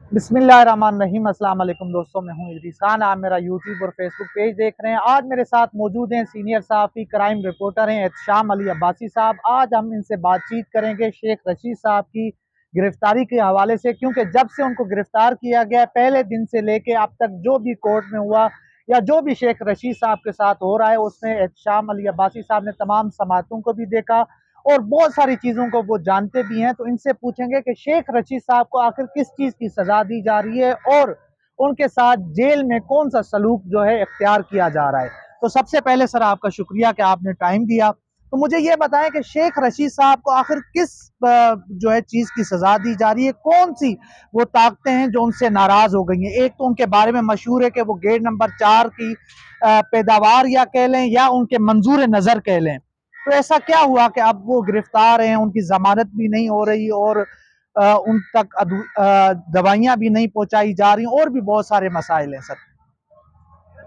बिस्मिल्लाहिर्रहमानिर्रहीम। अस्सलाम वालेकुम दोस्तों, मैं हूं इदरीस खान। आप मेरा यूट्यूब और फेसबुक पेज देख रहे हैं। आज मेरे साथ मौजूद हैं सीनियर सहाफ़ी क्राइम रिपोर्टर हैं एहतशाम अली अब्बासी साहब। आज हम इनसे बातचीत करेंगे शेख रशीद साहब की गिरफ्तारी के हवाले से, क्योंकि जब से उनको गिरफ्तार किया गया पहले दिन से लेके अब तक जो भी कोर्ट में हुआ या जो भी शेख रशीद साहब के साथ हो रहा है उसमें एहतशाम अली अब्बासी साहब ने तमाम समातों को भी देखा और बहुत सारी चीज़ों को वो जानते भी हैं। तो इनसे पूछेंगे कि शेख रशीद साहब को आखिर किस चीज़ की सज़ा दी जा रही है और उनके साथ जेल में कौन सा सलूक जो है इख्तियार किया जा रहा है। तो सबसे पहले सर आपका शुक्रिया कि आपने टाइम दिया। तो मुझे ये बताएं कि शेख रशीद साहब को आखिर किस जो है चीज़ की सज़ा दी जा रही है, कौन सी वो ताकतें हैं जो उनसे नाराज़ हो गई हैं। एक तो उनके बारे में मशहूर है कि वो गेट नंबर 4 की पैदावार या कह लें या उनके मंजूर नज़र कह लें। तो ऐसा क्या हुआ कि अब वो गिरफ्तार हैं, उनकी जमानत भी नहीं हो रही और उन तक दवाइयाँ भी नहीं पहुंचाई जा रही और भी बहुत सारे मसाइल हैं सर।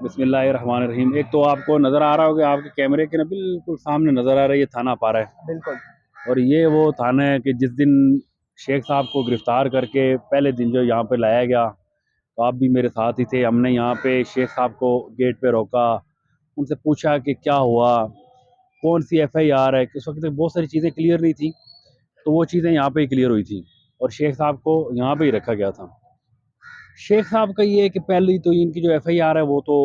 बिस्मिल्लाहिर्रहमानिर्रहीम। एक तो आपको नज़र आ रहा होगा, आपके कैमरे के ना बिल्कुल सामने नज़र आ रहा है, ये थाना पारा है। बिल्कुल। और ये वो थाना है कि जिस दिन शेख साहब को गिरफ़्तार करके पहले दिन जो यहाँ पे लाया गया, तो आप भी मेरे साथ ही थे। हमने यहाँ पे शेख साहब को गेट पे रोका, उनसे पूछा कि क्या हुआ, कौन सी एफआईआर है। उस वक्त बहुत सारी चीज़ें क्लियर नहीं थी, तो वो चीज़ें यहाँ पे ही क्लियर हुई थी और शेख साहब को यहाँ पे ही रखा गया था। शेख साहब का ये है कि पहली तो इनकी जो एफआईआर है वो तो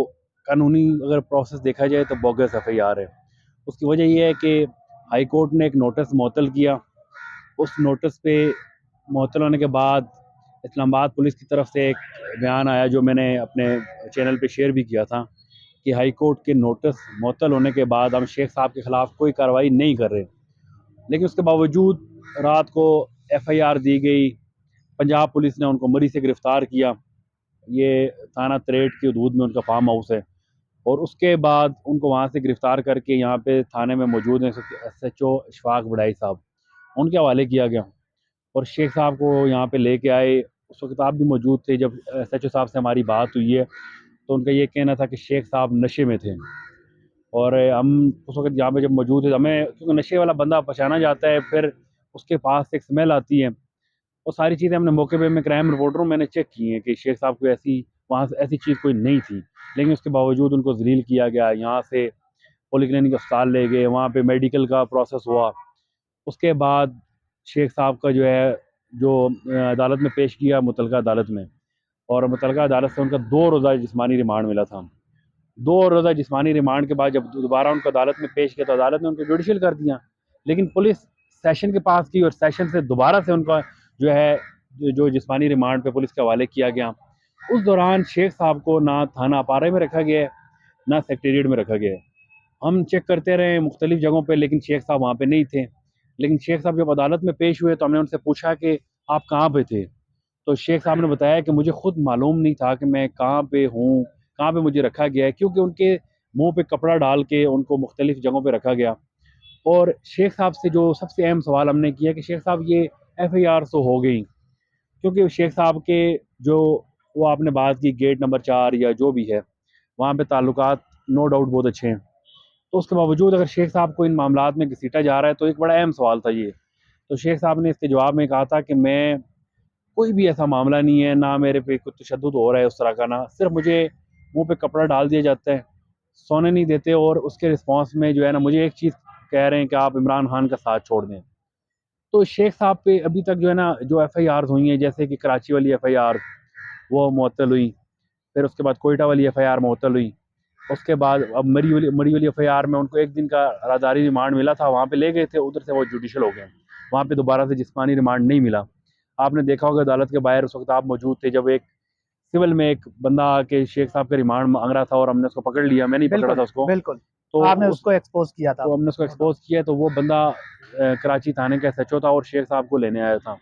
कानूनी अगर प्रोसेस देखा जाए तो बोगस एफआईआर है। उसकी वजह ये है कि हाई कोर्ट ने एक नोटिस मुअत्तल किया। उस नोटिस पे मुअत्तल होने के बाद इस्लामाबाद पुलिस की तरफ से एक बयान आया जो मैंने अपने चैनल पे शेयर भी किया था कि हाई कोर्ट के नोटिस मुअत्तल होने के बाद हम शेख साहब के ख़िलाफ़ कोई कार्रवाई नहीं कर रहे। लेकिन उसके बावजूद रात को एफआईआर दी गई। पंजाब पुलिस ने उनको मरी से गिरफ़्तार किया। ये थाना तरेट की हदूद में उनका फार्म हाउस है और उसके बाद उनको वहाँ से गिरफ़्तार करके यहाँ पे थाने में मौजूद हैं एसएचओ इशफाक बड़ाई साहब, उनके हवाले किया गया और शेख साहब को यहाँ पे लेके आए। उस वक्त आप भी मौजूद थे जब एसएचओ साहब से हमारी बात हुई है, तो उनका ये कहना था कि शेख साहब नशे में थे और हम उस वक्त यहाँ पे जब मौजूद थे हमें, क्योंकि नशे वाला बंदा पहचाना जाता है, फिर उसके पास से एक स्मेल आती है। वो सारी चीज़ें हमने मौके पे, मैं क्राइम रिपोर्टर हूँ, मैंने चेक की हैं कि शेख साहब को ऐसी वहाँ से ऐसी चीज़ कोई नहीं थी। लेकिन उसके बावजूद उनको ज़लील किया गया, यहाँ से पॉलीक्लिनिक अस्पताल ले गए, वहाँ पे मेडिकल का प्रोसेस हुआ। उसके बाद शेख साहब का जो है जो अदालत में पेश किया मुतलका अदालत में, और मुतलका अदालत से उनका 2 रोज़ा जिस्मानी रिमांड मिला था। 2 रोज़ा जिस्मानी रिमांड के बाद जब दोबारा उनको अदालत में पेश किया तो अदालत ने उनको जुडिशल कर दिया। लेकिन पुलिस सेशन के पास की और सेशन से दोबारा से उनका जो है जो जिस्मानी रिमांड पे पुलिस के हवाले किया गया। उस दौरान शेख साहब को ना थाना अपारे में रखा गया है, ना सेक्रेटेरिएट में रखा गया है। हम चेक करते रहे मुख्तलिफ जगहों पे, लेकिन शेख साहब वहाँ पे नहीं थे। लेकिन शेख साहब जब अदालत में पेश हुए तो हमने उनसे पूछा कि आप कहाँ पे थे? तो शेख साहब ने बताया कि मुझे खुद मालूम नहीं था कि मैं कहाँ पे हूँ, कहाँ पे मुझे रखा गया है, क्योंकि उनके मुँह पे कपड़ा डाल के उनको मुख्तलिफ जगहों पे रखा गया। और शेख साहब से जो सबसे अहम सवाल हमने किया कि शेख साहब ये एफआईआर तो हो गई, क्योंकि शेख साहब के जो वो आपने बात की गेट नंबर 4 या जो भी है, वहाँ पे ताल्लुकात नो डाउट बहुत अच्छे हैं। तो उसके बावजूद अगर शेख साहब को इन मामलात में घसीटा जा रहा है तो एक बड़ा अहम सवाल था ये। तो शेख साहब ने इसके जवाब में कहा था कि मैं, कोई भी ऐसा मामला नहीं है, ना मेरे पे कुछ तशद्दुद हो रहा है उस तरह का, ना सिर्फ मुझे मुँह पे कपड़ा डाल दिया जाता है, सोने नहीं देते, और उसके रिस्पॉन्स में जो है ना मुझे एक चीज़ कह रहे हैं कि आप इमरान खान का साथ छोड़ दें। तो शेख साहब पे अभी तक जो है ना जो एफआईआर हुई हैं, जैसे कि कराची वाली एफआईआर वो मुअत्तल हुई, फिर उसके बाद कोयटा वाली एफआईआर मुअत्तल हुई, उसके बाद अब मरी वाली एफआईआर में उनको एक दिन का राहदारी रिमांड मिला था, वहाँ पे ले गए थे, उधर से वो जुडिशल हो गए। वहाँ पे दोबारा से जिस्मानी रिमांड नहीं मिला। आपने देखा होगा अदालत के बाहर उस वक्त आप मौजूद थे जब एक सिविल में एक बंदा आके शेख साहब का रिमांड मांग रहा था और हमने उसको पकड़ लिया, मैं नहीं पकड़ा था बिल्कुल उसको। बिल्कुल। तो आपने उस उसको एक्सपोज किया था। तो हमने उसको एक्सपोज किया, तो वो बंदा कराची थाने का एसएचओ था और शेख साहब को लेने आया था।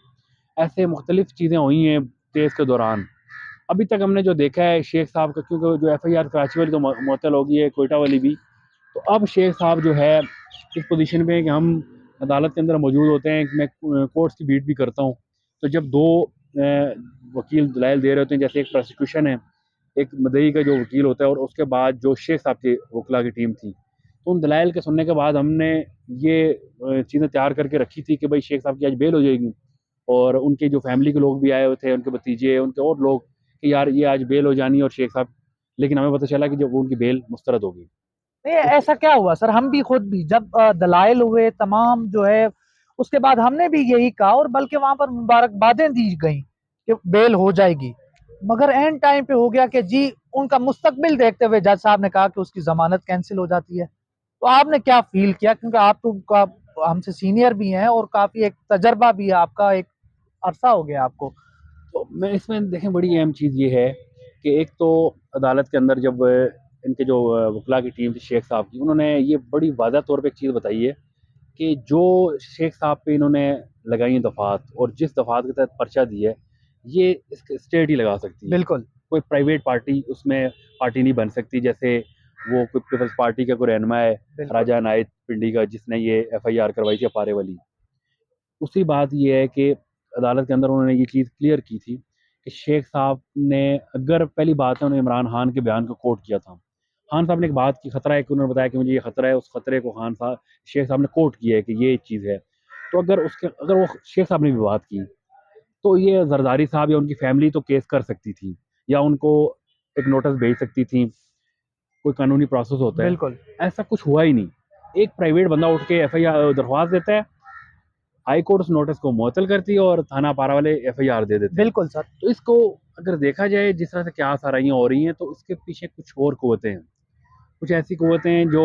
ऐसे मुख्तलिफ चीज़ें हुई हैं केस के दौरान। अभी तक हमने जो देखा है शेख साहब का, क्योंकि जो एफआईआर कराची वाली तो मुअत्तल हो गई है, कोयटा वाली भी, तो अब शेख साहब जो है इस पोजीशन पे है कि हम अदालत के अंदर मौजूद होते हैं। मैं कोर्ट्स की बीट भी करता हूँ, तो जब दो वकील दलाइल दे रहे होते हैं, जैसे एक प्रोसिक्यूशन है, एक मदई का जो वकील होता है, और उसके बाद जो शेख साहब के वकला की टीम थी, तो उन दलाइल के सुनने के बाद हमने ये चीज़ें तैयार करके रखी थी कि भाई शेख साहब की आज बेल हो जाएगी। और उनके जो फैमिली के लोग भी आए हुए थे, उनके भतीजे, उनके और लोग, कि यार ये आज बेल हो जानी है और शेख साहब, लेकिन हमें पता चला कि जब वो उनकी बेल मुस्तरद हो गई। नहीं, तो ऐसा क्या हुआ सर? हम भी खुद भी जब दलाइल हुए तमाम जो है, उसके बाद हमने भी यही कहा और बल्कि वहां पर मुबारकबादें दी गई कि बेल हो जाएगी, मगर एंड टाइम पे हो गया कि जी उनका मुस्तकबिल देखते हुए जज साहब ने कहा कि उसकी जमानत कैंसिल हो जाती है। तो आपने क्या फील किया, क्योंकि आप तो हमसे सीनियर भी हैं और काफी एक तजर्बा भी है आपका, एक अरसा हो गया आपको। तो मैं इसमें देखें, बड़ी अहम चीज़ ये है कि एक तो अदालत के अंदर जब इनके जो वकला की टीम थी शेख साहब की, उन्होंने ये बड़ी वाज़ह तौर पे एक चीज़ बताई है कि जो शेख साहब पे इन्होंने लगाई दफ़ात और जिस दफ़ात के तहत पर्चा दिया है, ये स्टेट ही लगा सकती है। बिल्कुल। कोई प्राइवेट पार्टी उसमें पार्टी नहीं बन सकती। जैसे वो कोई पीपल्स पार्टी का कोई रहनुमा है, बिल्कुल। राजा नायत पिंडी का, जिसने ये एफआईआर करवाई थी अपारे वाली। दूसरी बात ये है कि अदालत के अंदर उन्होंने ये चीज़ क्लियर की थी कि शेख साहब ने, अगर पहली बात है, उन्होंने इमरान खान के बयान को कोट किया था। खान साहब ने एक बात की, खतरा है कि उन्होंने बताया कि मुझे ये खतरा है, उस खतरे को खान साहब शेख साहब ने कोट किया है कि ये चीज़ है। तो अगर वो शेख साहब ने भी बात की, तो ये जरदारी साहब या उनकी फैमिली तो केस कर सकती थी, या उनको एक नोटिस भेज सकती थी, कोई कानूनी प्रोसेस होता है। बिल्कुल। ऐसा कुछ हुआ ही नहीं। एक प्राइवेट बंदा उठ के एफआईआर दरख्वास्त देता है, हाई कोर्ट उस नोटिस को मुअत्तल करती है और थाना पारा वाले एफआईआर दे देते हैं। बिल्कुल सर। तो इसको अगर देखा जाए, जिस तरह से क्या साराइयाँ हो रही हैं, तो इसके पीछे कुछ और कुव्वतें हैं। कुछ ऐसी कुव्वतें हैं जो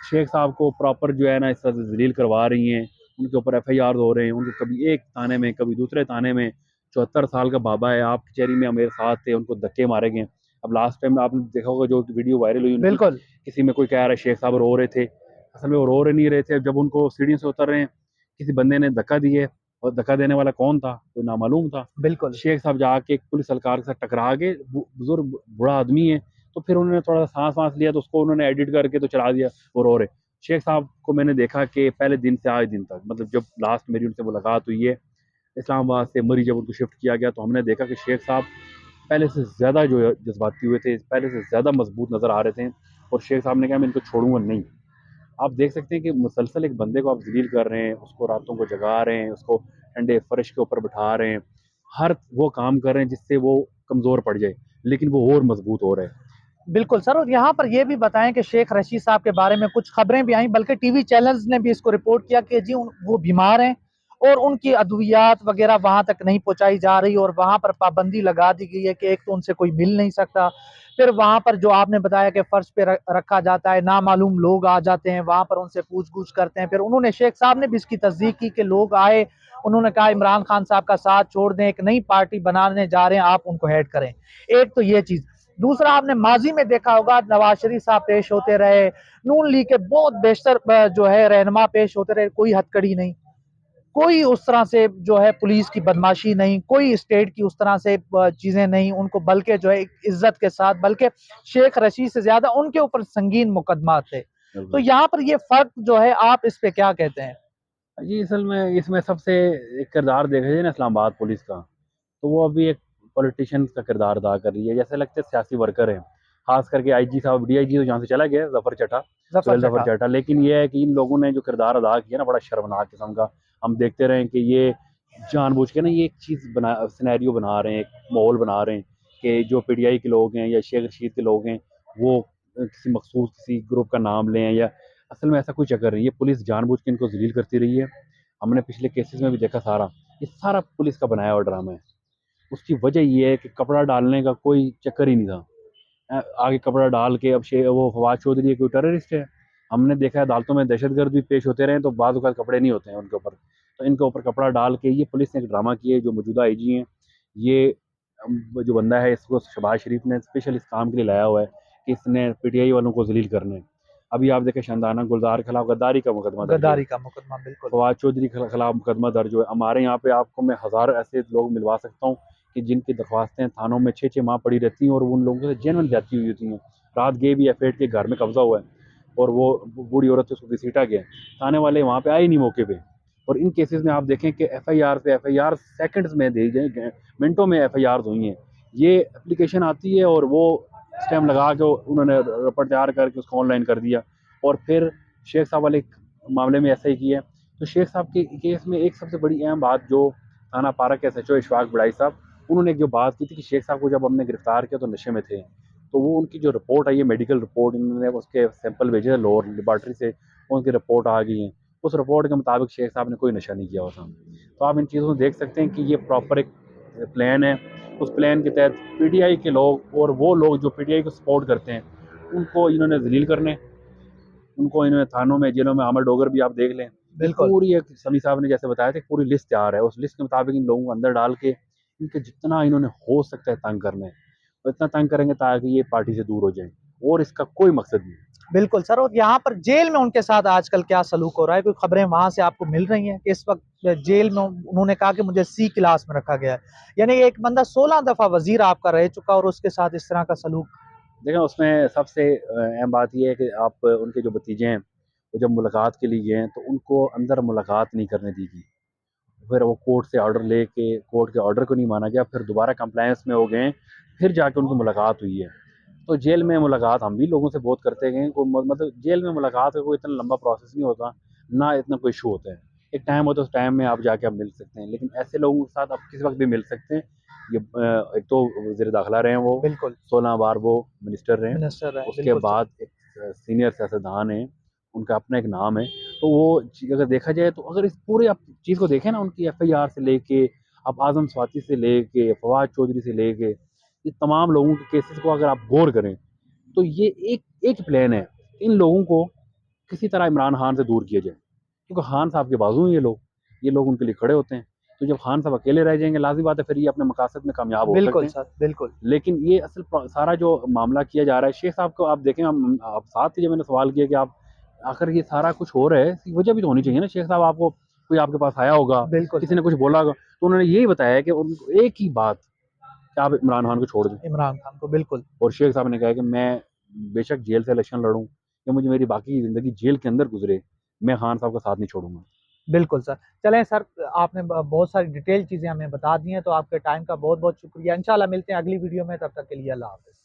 शेख साहब को प्रॉपर जो है ना इस तरह से जलील करवा रही हैं, उनके ऊपर एफआईआर हो रहे हैं, उनको कभी एक थाने में कभी दूसरे थाने में। 74 साल का बाबा है, आप कचहरी में मेरे साथ थे, उनको धक्के मारे गए। अब लास्ट टाइम आपने देखा होगा जो वीडियो वायरल हुई उनकी, बिल्कुल। किसी में कोई कह रहा है शेख साहब रो रहे थे, असल में वो रो रहे नहीं रहे थे। जब उनको सीढ़ियों से उतर रहे हैं, किसी बंदे ने धक्का दिए, और धक्का देने वाला कौन था? कोई नामालूम था। बिल्कुल। शेख साहब जाके एक पुलिस एहलकार के साथ टकरा के, बुजुर्ग बूढ़ा आदमी है, तो फिर उन्होंने थोड़ा सांस वांस लिया, तो उसको उन्होंने एडिट करके तो चला दिया, वो रो रहे। शेख साहब को मैंने देखा कि पहले दिन से आज दिन तक, मतलब जब लास्ट मेरी उनसे मुलाकात हुई है इस्लामाबाद से मरी, जब उनको शिफ्ट किया गया, तो हमने देखा कि शेख साहब पहले से ज़्यादा जो है जज्बाती हुए थे, पहले से ज़्यादा मजबूत नज़र आ रहे थे। और शेख साहब ने कहा मैं इनको छोड़ूंगा नहीं। आप देख सकते हैं कि मुसलसल एक बंदे को आप जलील कर रहे हैं, उसको रातों को जगा रहे हैं, उसको ठंडे फर्श के ऊपर बिठा रहे हैं, हर वो काम कर रहे हैं जिससे वो कमज़ोर पड़ जाए, लेकिन वो और मजबूत हो रहे हैं। बिल्कुल सर, और यहाँ पर ये भी बताएं कि शेख रशीद साहब के बारे में कुछ खबरें भी आई, बल्कि टीवी चैनल्स ने भी इसको रिपोर्ट किया कि जी वो बीमार हैं और उनकी अद्वियात वगैरह वहां तक नहीं पहुंचाई जा रही, और वहां पर पाबंदी लगा दी गई है कि एक तो उनसे कोई मिल नहीं सकता, फिर वहां पर जो आपने बताया कि फर्श पे रखा जाता है, नामालूम लोग आ जाते हैं वहां पर, उनसे पूछ गूछ करते हैं। फिर उन्होंने, शेख साहब ने भी इसकी तस्दीक की कि लोग आए, उन्होंने कहा इमरान खान साहब का साथ छोड़ दें, एक नई पार्टी बनाने जा रहे हैं, आप उनको हेड करें। एक तो ये चीज। दूसरा, आपने माजी में देखा होगा नवाज शरीफ साहब पेश होते रहे, नून लीग के बहुत बेशतर जो है रहनुमा पेश होते रहे, कोई हथकड़ी नहीं, कोई उस तरह से जो है पुलिस की बदमाशी नहीं, कोई स्टेट की उस तरह से चीजें नहीं उनको, बल्कि जो है इज्जत के साथ, बल्कि शेख रशीद से ज्यादा उनके ऊपर संगीन मुकदमा थे। तो बिल्कुल यहाँ पर ये फर्क जो है, आप इस पे क्या कहते हैं? जी, असल में इसमें सबसे एक किरदार देखा जाए ना इस्लामाबाद पुलिस का, तो वो अभी एक पॉलिटिशियन का किरदार अदा कर रही है, जैसे लगते हैं सियासी वर्कर हैं। खास करके आईजी साहब, डीआईजी तो जहाँ से चला गया, जफर चटा, जफर सुहेल जफर चटा। चटा, लेकिन ये है कि इन लोगों ने जो किरदार अदा किया ना, बड़ा शर्मनाक किस्म का। हम देखते रहे कि ये जानबूझ के ना ये एक चीज़ बना, सिनेरियो बना रहे हैं, एक माहौल बना रहे हैं कि जो पीटीआई के लोग हैं या शेख रशीद के लोग हैं, वो किसी मखसूस किसी ग्रुप का नाम लें, या असल में ऐसा कोई चक्कर नहीं है। पुलिस जानबूझ के इनको जलील करती रही है। हमने पिछले केसेस में भी देखा, सारा ये सारा पुलिस का बनाया हुआ ड्रामा है। उसकी वजह ये है कि कपड़ा डालने का कोई चक्कर ही नहीं था। आगे कपड़ा डाल के अब वो फवाद चौधरी कोई टेररिस्ट है। हमने देखा है अदालतों में दहशतगर्द भी पेश होते रहे, तो बाद औक़ात कपड़े नहीं होते हैं उनके ऊपर, तो इनके ऊपर कपड़ा डाल के ये पुलिस ने एक ड्रामा किया है। जो मौजूदा आईजी हैं, ये जो बंदा है, इसको शहबाज शरीफ ने स्पेशल इस काम के लिए लाया हुआ है कि इसने पीटीआई वालों को जलील करना है। अभी आप देखें, शानदाना गुलजार के खिलाफ गद्दारी का मुकदमा दर्ज है, गद्दारी का मुकदमा, बिल्कुल। फवाद चौधरी के खिलाफ मुकदमा दर्ज हुआ है। हमारे यहाँ पे आपको मैं हज़ार ऐसे लोग मिलवा सकता हूँ कि जिनकी दरख्वास्तें थानों में 6-6 माह पड़ी रहती हैं, और उन लोगों से जेन्युइन जाती हुई होती हैं। रात गए भी एफ के घर में कब्जा हुआ है, और वो बूढ़ी औरत से उसको घसीटा गया, थाने वाले वहाँ पे आए नहीं मौके पे। और इन केसेस में आप देखें कि एफआईआर पे एफआईआर सेकंड्स में दे गए, मिनटों में एफआईआर हुई हैं। ये एप्लीकेशन आती है और वो स्टैम्प लगा के उन्होंने रपट तैयार करके उसको ऑनलाइन कर दिया। और फिर शेख साहब वाले मामले में ऐसा ही किया है। तो शेख साहब के केस में एक सबसे बड़ी अहम बात जो थाना पारा के SHO इशफाक बड़ाई साहब, उन्होंने एक जो बात की थी कि शेख साहब को जब हमने गिरफ्तार किया तो नशे में थे, तो वो उनकी जो रिपोर्ट आई है मेडिकल रिपोर्ट, उन्होंने उसके सैंपल भेजे थे लाहौर लेबॉर्ट्री से, उनकी रिपोर्ट आ गई है। उस रिपोर्ट के मुताबिक शेख साहब ने कोई नशा नहीं किया हुआ था। तो आप इन चीज़ों को देख सकते हैं कि ये प्रॉपर एक प्लान है। उस प्लान के तहत PTI के लोग और वो लोग जो PTI को सपोर्ट करते हैं, उनको इन्होंने जलील करने, उनको इन्होंने थानों में, जेलों में, आमर डोगर भी आप देख लें। ये बिल्कुल पूरी एक समी साहब ने जैसे बताया था, पूरी लिस्ट तैयार है। उस लिस्ट के मुताबिक इन लोगों को अंदर डाल के इनके जितना इन्होंने हो सकता है तंग करना है, और इतना तंग करेंगे ताकि ये पार्टी से दूर हो जाए, और इसका कोई मकसद नहीं है। बिल्कुल सर। और यहाँ पर जेल में उनके साथ आजकल क्या सलूक हो रहा है, कोई खबरें वहां से आपको मिल रही हैं कि इस वक्त जेल में उन्होंने कहा कि मुझे C क्लास में रखा गया है, यानी एक बंदा 16 दफा वजीर आपका रह चुका और उसके साथ इस तरह का सलूक। देखें, उसमें सबसे अहम बात यह है कि आप उनके जो भतीजे हैं, वो जब मुलाकात के लिए गए हैं तो उनको अंदर मुलाकात नहीं करने दी गई। फिर वो कोर्ट से ऑर्डर लेके, कोर्ट के ऑर्डर को नहीं माना गया, फिर दोबारा कंप्लायंस में हो गए, फिर जाके उनकी मुलाकात हुई है। तो जेल में मुलाकात हम भी लोगों से बहुत करते गए, मतलब जेल में मुलाकात का कोई इतना लंबा प्रोसेस नहीं होता, ना इतना कोई इशू होता है। एक टाइम होता है, उस टाइम में आप जाके आप मिल सकते हैं, लेकिन ऐसे लोगों के साथ आप किसी वक्त भी मिल सकते हैं। ये एक तो वज़ीर दाखिला रहे हैं वो, बिल्कुल 16 बार वो मिनिस्टर रहे हैं, मिनिस्टर है, उसके बिल्कुल सर। बाद एक सीनियर सियासतदान हैं, उनका अपना एक नाम है। तो वो अगर देखा जाए, तो अगर इस पूरे आप चीज़ को देखें ना, उनकी FIR से लेके, आप आज़म स्वाति से लेके, फवाद चौधरी से लेके, ये तमाम लोगों के केसेस को अगर आप गौर करें, तो ये एक एक प्लान है, इन लोगों को किसी तरह इमरान खान से दूर किया जाए, क्योंकि खान साहब के बाजू हैं ये लोग उनके लिए खड़े होते हैं। तो जब खान साहब अकेले रह जाएंगे, लाज़मी बात है फिर ये अपने मकासद में कामयाब हो सकते बिल्कुल हैं। सर, बिल्कुल लेकिन ये असल सारा जो मामला किया जा रहा है, शेख साहब को आप देखें, हम आप साथ ही जब मैंने सवाल किया कि आप आखिर ये सारा कुछ हो रहा है, इसकी वजह भी तो होनी चाहिए ना। शेख साहब आपको, कोई आपके पास आया होगा, बिल्कुल किसी सर। ने कुछ बोला होगा, तो उन्होंने यही बताया कि उनको एक ही बात, कि आप इमरान खान को छोड़ दें। इमरान खान को बिल्कुल। और शेख साहब ने कहा कि मैं बेशक जेल से इलेक्शन लड़ूँ, या मुझे मेरी बाकी की ज़िंदगी जेल के अंदर गुजरे, मैं खान साहब का साथ नहीं छोड़ूंगा। बिल्कुल सर। चलें सर, आपने बहुत सारी डिटेल चीजें हमें बता दी हैं, तो आपके टाइम का बहुत बहुत शुक्रिया। इंशाल्लाह मिलते हैं अगली वीडियो में, तब तक के लिए अल्लाह हाफ़िज़।